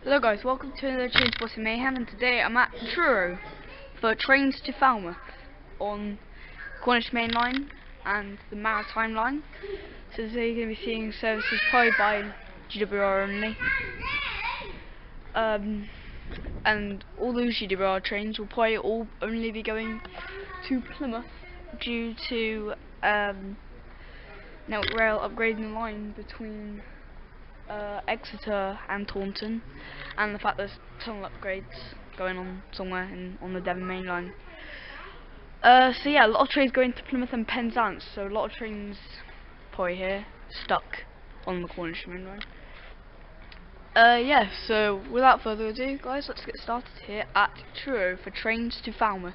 Hello guys, welcome to another Trainspotting Mayhem, and today I'm at Truro for trains to Falmouth on Cornish Main Line and the Maritime Line. So today you're going to be seeing services probably by GWR only. And all those GWR trains will probably all only be going to Plymouth due to Network Rail upgrading the line between Exeter and Taunton, and the fact there's tunnel upgrades going on somewhere on the Devon Main Line. So yeah, a lot of trains going to Plymouth and Penzance, so a lot of trains probably here stuck on the Cornish Main Line. Yeah, so without further ado guys, let's get started here at Truro for trains to Falmouth.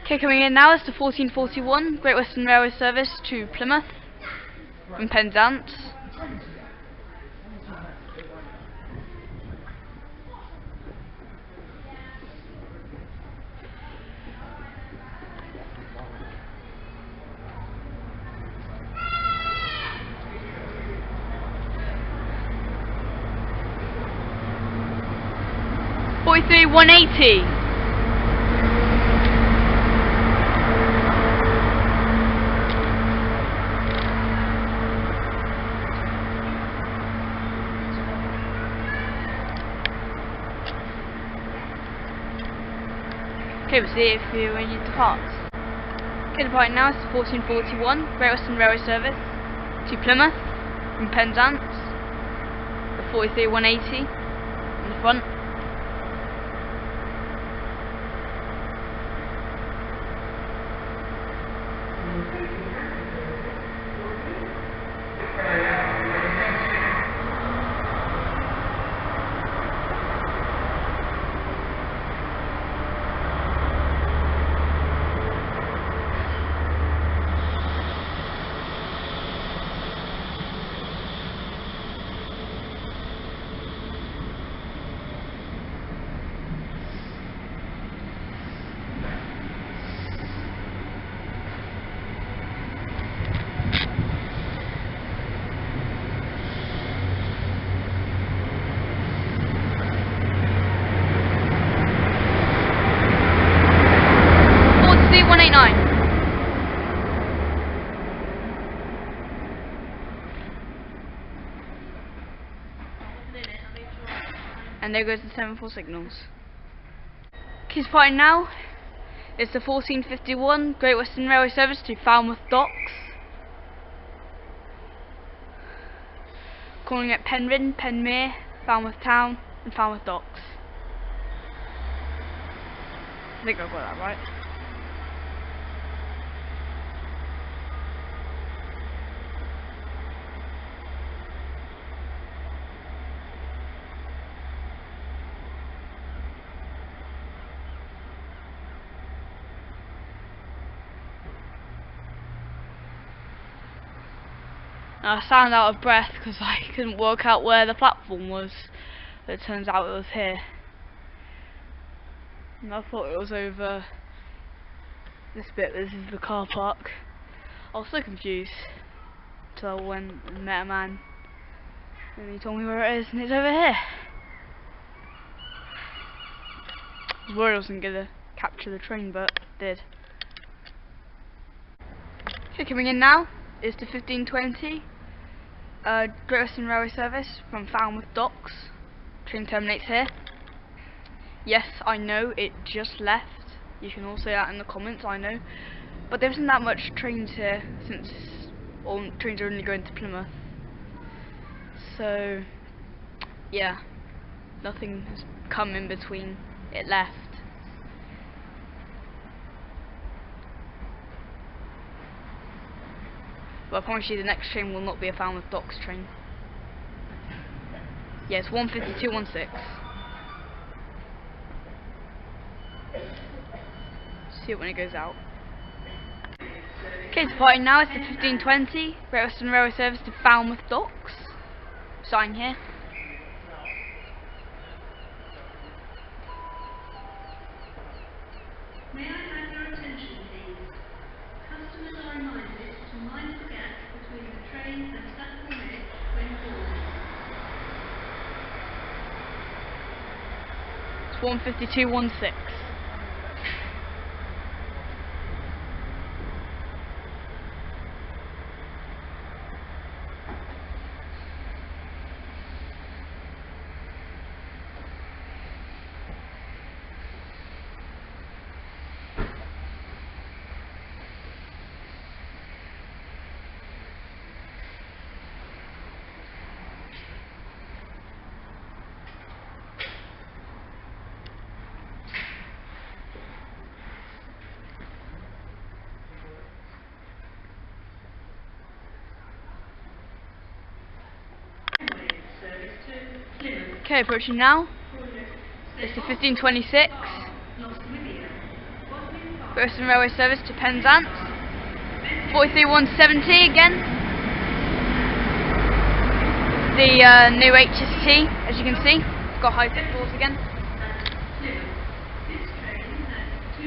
Okay, coming in now is the 1441 Great Western Railway service to Plymouth from Penzance. .43 180. Okay, we'll see if you when you depart. Okay, departing now is the 1441 Great Western Railway service to Plymouth from Penzance. The 43 180 in the front. And there goes the semaphore signals. Keys parting now is the 1451 Great Western Railway service to Falmouth Docks. Calling at Penryn, Penmere, Falmouth Town and Falmouth Docks. I think I got that right. I sound out of breath because I couldn't work out where the platform was. But it turns out it was here. And I thought it was over this bit. This is the car park. I was so confused until I went and met a man. And he told me where it is, and it's over here. I was worried I wasn't going to capture the train, but it did. Okay, coming in now is the 1520 Great Western Railway service from Falmouth Docks. Train terminates here. Yes, I know, it just left. You can all say that in the comments, I know. But there isn't that much trains here since all trains are only going to Plymouth. So, yeah, nothing has come in between it left. But I promise you the next train will not be a Falmouth Docks train. Yeah, it's 152.16. See it when it goes out. Okay, departing now is the 1520 Great Western Railway service to Falmouth Docks. Starting here. May I have your attention, please? Customers are reminded to mind the gap between the train and platform edge when boarding. It's 152.16. Okay, approaching now. It's the 1526 Great Western Railway service to Penzance. 43170 again. The new HST, as you can see, it's got high-tech doors again.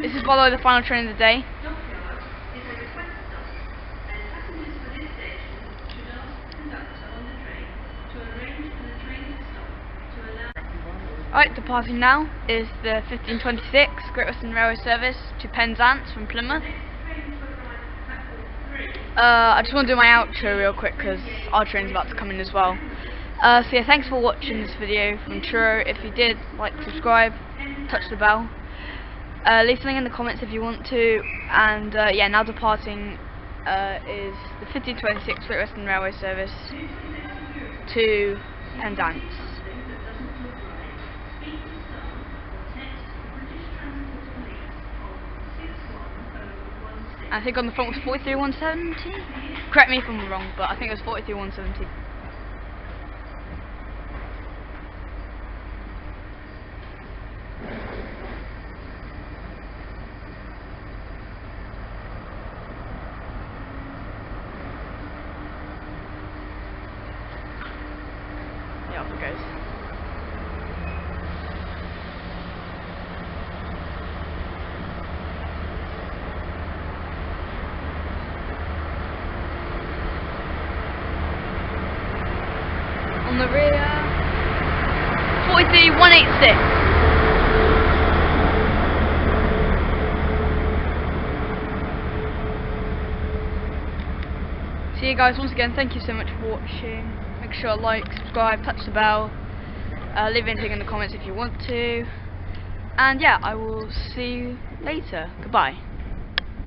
This is, by the way, the final train of the day. Alright, departing now is the 1526 Great Western Railway service to Penzance from Plymouth. I just want to do my outro real quick because our train's about to come in as well. So yeah, thanks for watching this video from Truro. If you did, like, subscribe, touch the bell. Leave something in the comments if you want to. And yeah, now departing is the 1526 Great Western Railway service to Penzance. I think on the front was 43170. Correct me if I'm wrong, but I think it was 43170. Yeah, off it goes. On the rear, 43186. See you guys once again. Thank you so much for watching. Make sure to like, subscribe, touch the bell, leave anything in the comments if you want to. And yeah, I will see you later. Goodbye.